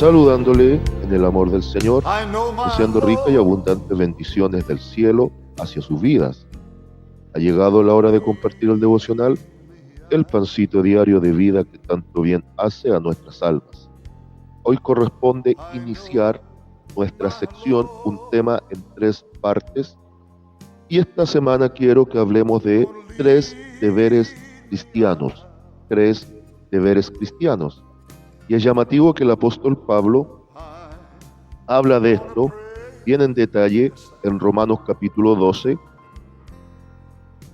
saludándole en el amor del Señor, deseando ricas y abundantes bendiciones del cielo hacia sus vidas. Ha llegado la hora de compartir el devocional, el pancito diario de vida que tanto bien hace a nuestras almas. Hoy corresponde iniciar nuestra sección, un tema en 3 partes, y esta semana quiero que hablemos de 3 deberes cristianos. 3 deberes cristianos. Y es llamativo que el apóstol Pablo habla de esto bien en detalle en Romanos capítulo 12,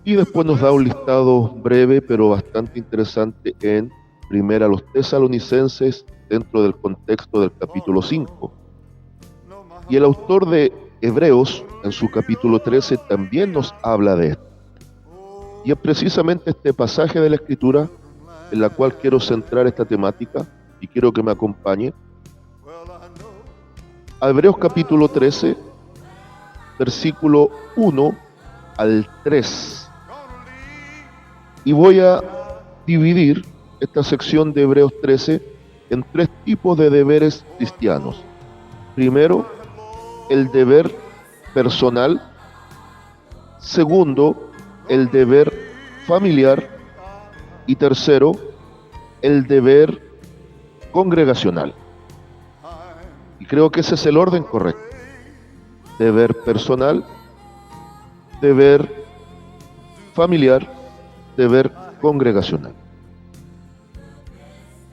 y después nos da un listado breve pero bastante interesante en Primera a los Tesalonicenses dentro del contexto del capítulo 5. Y el autor de Hebreos en su capítulo 13 también nos habla de esto. Y es precisamente este pasaje de la Escritura en la cual quiero centrar esta temática y quiero que me acompañe. A Hebreos capítulo 13, versículo 1 al 3. Y voy a dividir esta sección de Hebreos 13 en 3 tipos de deberes cristianos. Primero, el deber personal. Segundo, el deber familiar. Y tercero, el deber congregacional. Y creo que ese es el orden correcto. Deber personal, deber familiar, deber congregacional.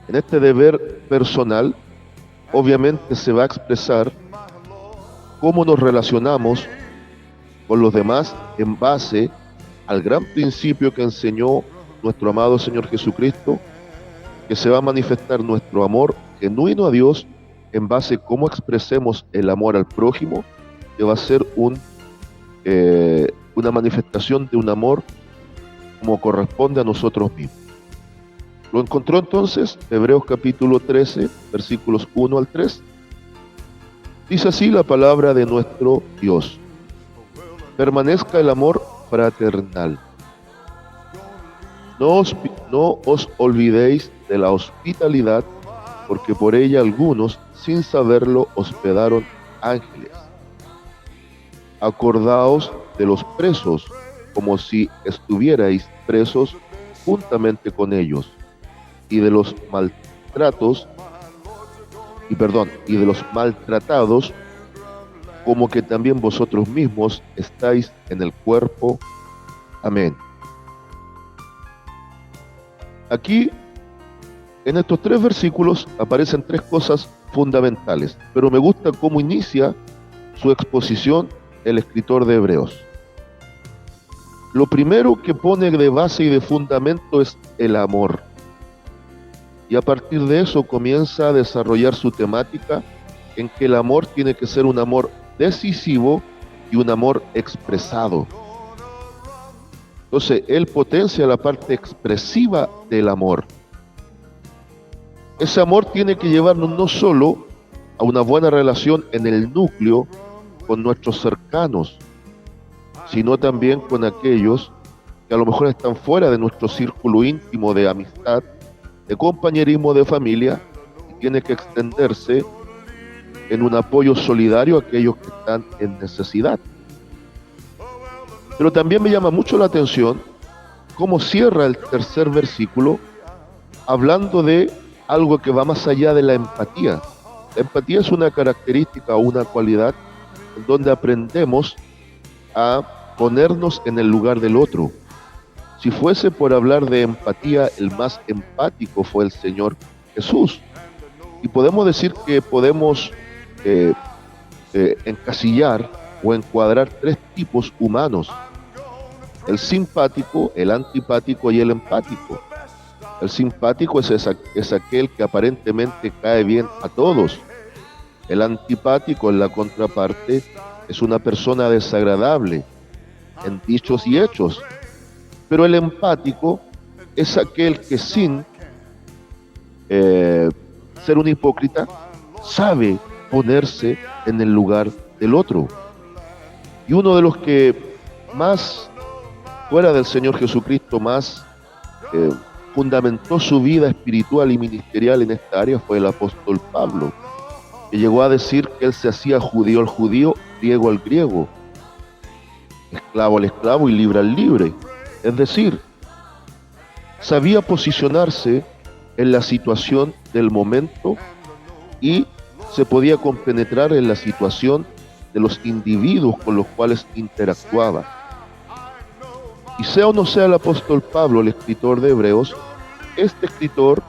En este deber personal, obviamente se va a expresar cómo nos relacionamos con los demás en base al gran principio que enseñó nuestro amado Señor Jesucristo, que se va a manifestar nuestro amor genuino a Dios en base a cómo expresemos el amor al prójimo, que va a ser una manifestación de un amor como corresponde a nosotros mismos. ¿Lo encontró entonces? Hebreos capítulo 13, versículos 1 al 3. Dice así la palabra de nuestro Dios: permanezca el amor fraternal. No os olvidéis de la hospitalidad, porque por ella algunos, sin saberlo, hospedaron ángeles. Acordaos de los presos, como si estuvierais presos juntamente con ellos, y de los maltratados, como que también vosotros mismos estáis en el cuerpo. Amén. Aquí, en estos 3 versículos, aparecen 3 cosas fundamentales, pero me gusta cómo inicia su exposición el escritor de Hebreos. Lo primero que pone de base y de fundamento es el amor. Y a partir de eso comienza a desarrollar su temática en que el amor tiene que ser un amor decisivo y un amor expresado. Entonces, él potencia la parte expresiva del amor. Ese amor tiene que llevarnos no solo a una buena relación en el núcleo con nuestros cercanos, sino también con aquellos que a lo mejor están fuera de nuestro círculo íntimo de amistad, de compañerismo, de familia, y tiene que extenderse en un apoyo solidario a aquellos que están en necesidad. Pero también me llama mucho la atención cómo cierra el tercer versículo hablando de algo que va más allá de la empatía. La empatía es una característica o una cualidad en donde aprendemos a ponernos en el lugar del otro. Si fuese por hablar de empatía, el más empático fue el Señor Jesús. Y podemos decir que podemos encasillar o encuadrar 3 tipos humanos: el simpático, el antipático y el empático. El simpático es aquel que aparentemente cae bien a todos. El antipático, en la contraparte, es una persona desagradable en dichos y hechos. Pero el empático es aquel que sin ser un hipócrita sabe ponerse en el lugar del otro. Y uno de los que más, fuera del Señor Jesucristo, más fundamentó su vida espiritual y ministerial en esta área fue el apóstol Pablo. que llegó a decir que él se hacía judío al judío, griego al griego, esclavo al esclavo y libre al libre. Es decir, sabía posicionarse en la situación del momento y se podía compenetrar en la situación de los individuos con los cuales interactuaba. Y sea o no sea el apóstol Pablo el escritor de Hebreos, este escritor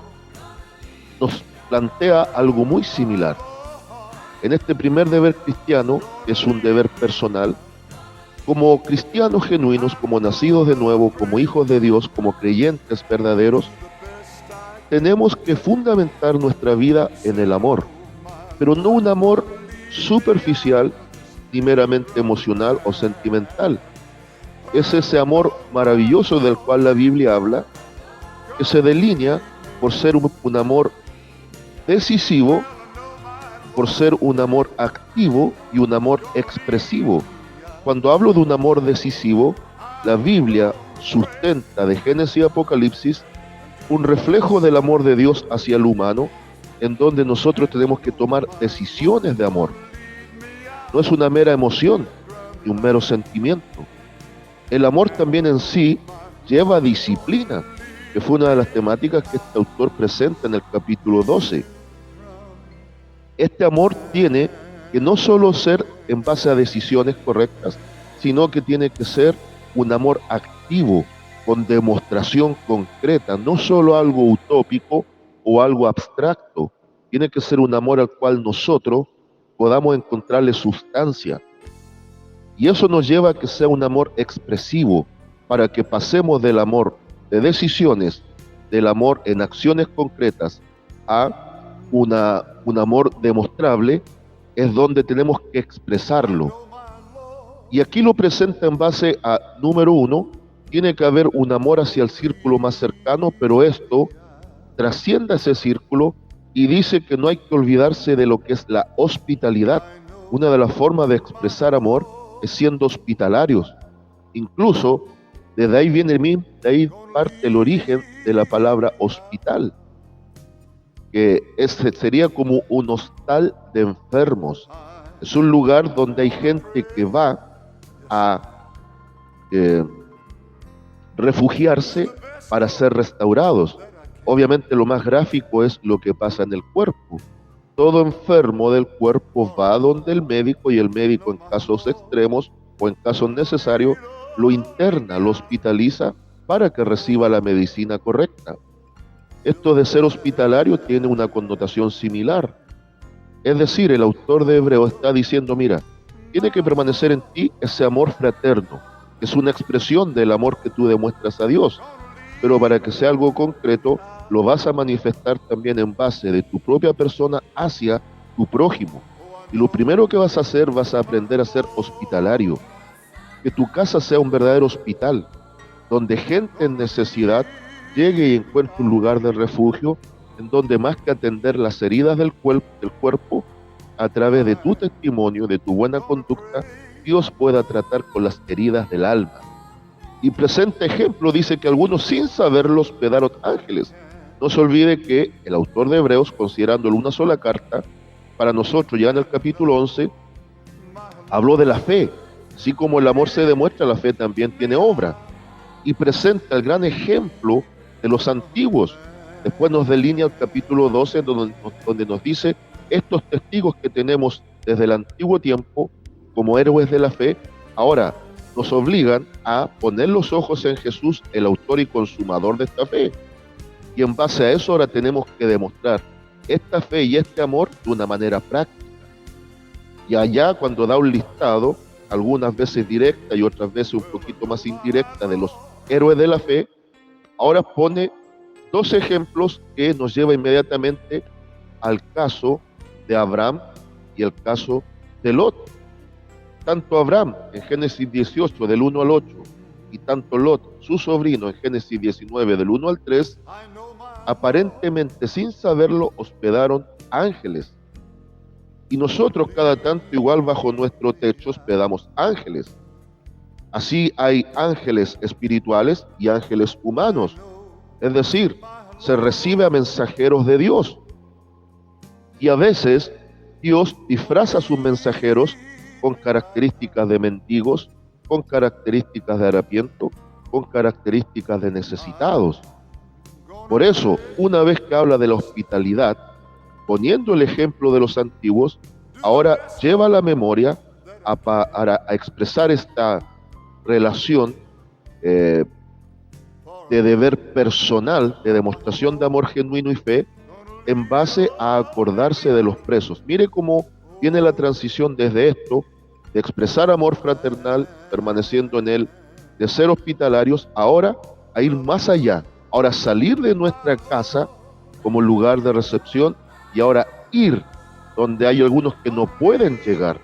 nos plantea algo muy similar. En este primer deber cristiano, que es un deber personal, como cristianos genuinos, como nacidos de nuevo, como hijos de Dios, como creyentes verdaderos, tenemos que fundamentar nuestra vida en el amor, pero no un amor superficial ni meramente emocional o sentimental. Es ese amor maravilloso del cual la Biblia habla, que se delinea por ser un amor decisivo, por ser un amor activo y un amor expresivo. Cuando hablo de un amor decisivo, la Biblia sustenta de Génesis y Apocalipsis un reflejo del amor de Dios hacia el humano, en donde nosotros tenemos que tomar decisiones de amor. No es una mera emoción ni un mero sentimiento. El amor también en sí lleva disciplina, que fue una de las temáticas que este autor presenta en el capítulo 12. Este amor tiene que no solo ser en base a decisiones correctas, sino que tiene que ser un amor activo, con demostración concreta, no solo algo utópico o algo abstracto. Tiene que ser un amor al cual nosotros podamos encontrarle sustancia. Y eso nos lleva a que sea un amor expresivo, para que pasemos del amor de decisiones, del amor en acciones concretas, a un amor demostrable, es donde tenemos que expresarlo. Y aquí lo presenta en base a, número 1, tiene que haber un amor hacia el círculo más cercano, pero esto trasciende ese círculo y dice que no hay que olvidarse de lo que es la hospitalidad. Una de las formas de expresar amor es siendo hospitalarios. Incluso desde ahí viene de ahí parte el origen de la palabra hospital, que sería como un hostal de enfermos. Es un lugar donde hay gente que va a refugiarse para ser restaurados. Obviamente lo más gráfico es lo que pasa en el cuerpo. Todo enfermo del cuerpo va donde el médico y el médico en casos extremos o en casos necesarios lo interna, lo hospitaliza para que reciba la medicina correcta. Esto de ser hospitalario tiene una connotación similar. Es decir, el autor de Hebreos está diciendo, mira, tiene que permanecer en ti ese amor fraterno, que es una expresión del amor que tú demuestras a Dios, pero para que sea algo concreto, lo vas a manifestar también en base de tu propia persona hacia tu prójimo. Y lo primero que vas a hacer, vas a aprender a ser hospitalario, que tu casa sea un verdadero hospital, donde gente en necesidad llegue y encuentre un lugar de refugio, en donde más que atender las heridas del cuerpo, a través de tu testimonio, de tu buena conducta, Dios pueda tratar con las heridas del alma. Y presente ejemplo dice que algunos sin saberlo hospedaron ángeles. No se olvide que el autor de Hebreos, considerándolo una sola carta, para nosotros ya en el capítulo 11, habló de la fe. Así como el amor se demuestra, la fe también tiene obra. Y presenta el gran ejemplo de los antiguos. Después nos delinea el capítulo 12, donde nos dice estos testigos que tenemos desde el antiguo tiempo como héroes de la fe, ahora nos obligan a poner los ojos en Jesús, el autor y consumador de esta fe. Y en base a eso ahora tenemos que demostrar esta fe y este amor de una manera práctica. Y allá cuando da un listado, algunas veces directa y otras veces un poquito más indirecta, de los héroes de la fe, ahora pone 2 ejemplos que nos lleva inmediatamente al caso de Abraham y el caso de Lot. Tanto Abraham en Génesis 18 del 1 al 8 y tanto Lot, su sobrino, en Génesis 19 del 1 al 3, aparentemente sin saberlo hospedaron ángeles. Y nosotros cada tanto igual bajo nuestro techo hospedamos ángeles. Así hay ángeles espirituales y ángeles humanos. Es decir, se recibe a mensajeros de Dios. Y a veces Dios disfraza a sus mensajeros con características de mendigos, con características de harapiento, con características de necesitados. Por eso, una vez que habla de la hospitalidad, poniendo el ejemplo de los antiguos, ahora lleva a la memoria a expresar esta relación de deber personal, de demostración de amor genuino y fe, en base a acordarse de los presos. Mire cómo viene la transición desde esto, de expresar amor fraternal, permaneciendo en él, de ser hospitalarios, ahora a ir más allá, ahora salir de nuestra casa como lugar de recepción y ahora ir donde hay algunos que no pueden llegar.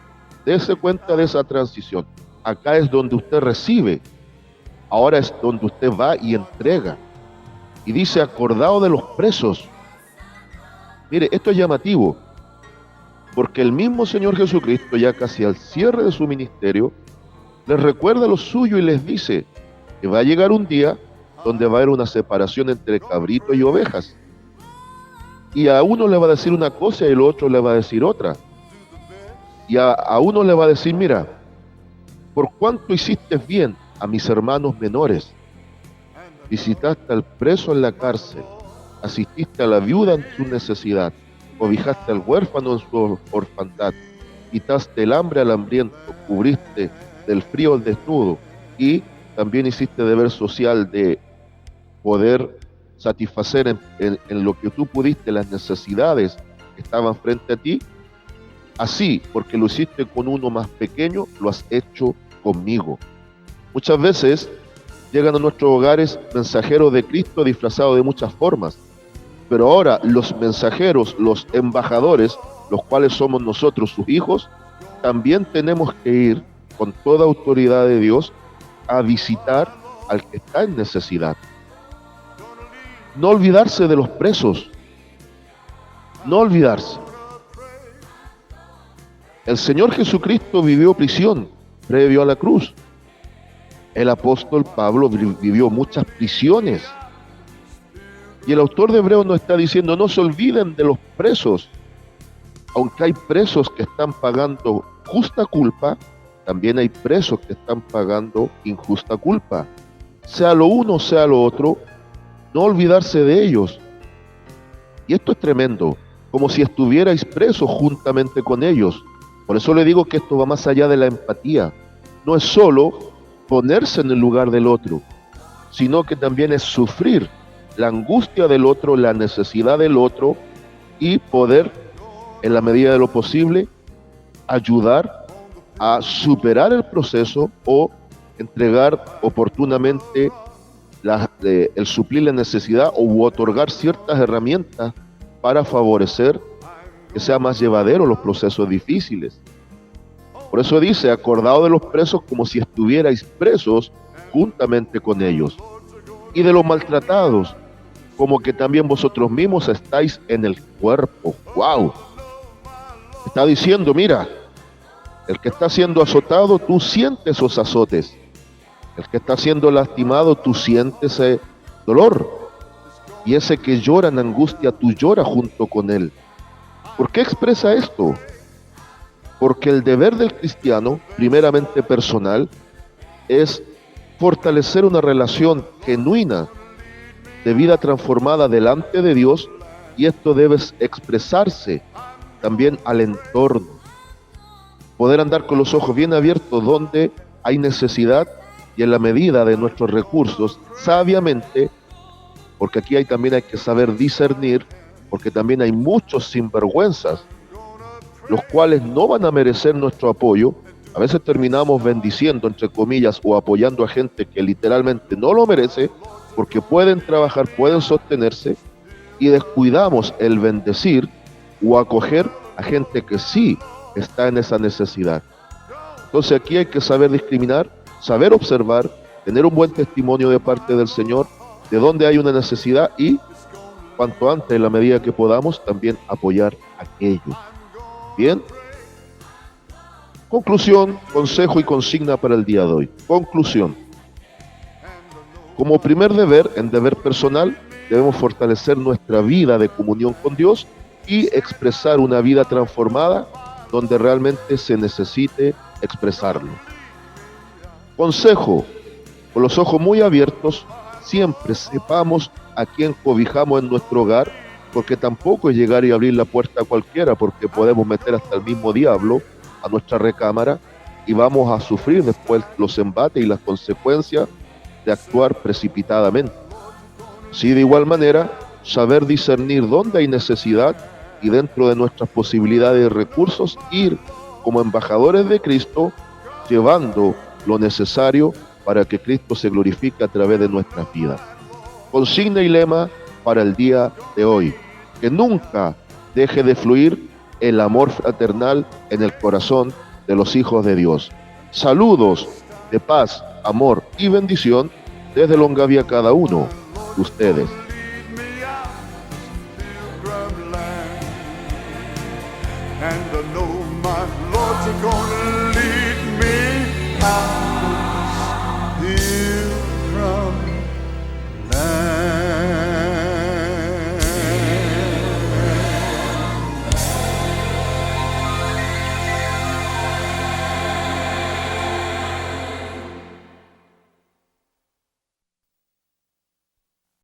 Dese cuenta de esa transición. Acá es donde usted recibe, ahora es donde usted va y entrega. Y dice, acordado de los presos. Mire, esto es llamativo, porque el mismo Señor Jesucristo, ya casi al cierre de su ministerio, les recuerda lo suyo y les dice que va a llegar un día donde va a haber una separación entre cabrito y ovejas. Y a uno le va a decir una cosa y al otro le va a decir otra. Y a uno le va a decir, mira, por cuánto hiciste bien a mis hermanos menores, visitaste al preso en la cárcel, asististe a la viuda en su necesidad, cobijaste al huérfano en su orfandad, quitaste el hambre al hambriento, cubriste del frío al desnudo, y también hiciste deber social de poder satisfacer en lo que tú pudiste las necesidades que estaban frente a ti. Así, porque lo hiciste con uno más pequeño, lo has hecho conmigo. Muchas veces llegan a nuestros hogares mensajeros de Cristo disfrazados de muchas formas, pero ahora los mensajeros, los embajadores, los cuales somos nosotros sus hijos, también tenemos que ir con toda autoridad de Dios a visitar al que está en necesidad. No olvidarse de los presos, no olvidarse. El Señor Jesucristo vivió prisión previo a la cruz. El apóstol Pablo vivió muchas prisiones. Y el autor de Hebreos nos está diciendo, no se olviden de los presos. Aunque hay presos que están pagando justa culpa, también hay presos que están pagando injusta culpa. Sea lo uno, sea lo otro, no olvidarse de ellos. Y esto es tremendo, como si estuvierais presos juntamente con ellos. Por eso le digo que esto va más allá de la empatía. No es solo ponerse en el lugar del otro, sino que también es sufrir la angustia del otro, la necesidad del otro, y poder, en la medida de lo posible, ayudar a superar el proceso o entregar oportunamente el suplir la necesidad o otorgar ciertas herramientas para favorecer que sea más llevadero los procesos difíciles. Por eso dice, acordado de los presos como si estuvierais presos juntamente con ellos, y de los maltratados, como que también vosotros mismos estáis en el cuerpo. ¡Wow! Está diciendo, mira, el que está siendo azotado, tú sientes esos azotes. El que está siendo lastimado, tú sientes ese dolor. Y ese que llora en angustia, tú lloras junto con él. ¿Por qué expresa esto? Porque el deber del cristiano, primeramente personal, es fortalecer una relación genuina de vida transformada delante de Dios, y esto debe expresarse también al entorno. Poder andar con los ojos bien abiertos donde hay necesidad y en la medida de nuestros recursos, sabiamente, porque aquí también hay que saber discernir, porque también hay muchos sinvergüenzas, los cuales no van a merecer nuestro apoyo. A veces terminamos bendiciendo, entre comillas, o apoyando a gente que literalmente no lo merece, porque pueden trabajar, pueden sostenerse, y descuidamos el bendecir o acoger a gente que sí está en esa necesidad. Entonces aquí hay que saber discriminar, saber observar, tener un buen testimonio de parte del Señor, de dónde hay una necesidad, y cuanto antes, en la medida que podamos, también apoyar a aquellos. Bien. Conclusión, consejo y consigna para el día de hoy. Conclusión. Como primer deber, en deber personal, debemos fortalecer nuestra vida de comunión con Dios y expresar una vida transformada donde realmente se necesite expresarlo. Consejo: con los ojos muy abiertos, siempre sepamos a quién cobijamos en nuestro hogar, porque tampoco es llegar y abrir la puerta a cualquiera, porque podemos meter hasta el mismo diablo a nuestra recámara y vamos a sufrir después los embates y las consecuencias de actuar precipitadamente. Sí, de igual manera, saber discernir dónde hay necesidad y dentro de nuestras posibilidades y recursos ir como embajadores de Cristo, llevando lo necesario para que Cristo se glorifique a través de nuestras vidas. Consigna y lema para el día de hoy: que nunca deje de fluir el amor fraternal en el corazón de los hijos de Dios. Saludos de paz, amor y bendición desde Longavia cada uno de ustedes. And I know my Lord's gonna lead me out.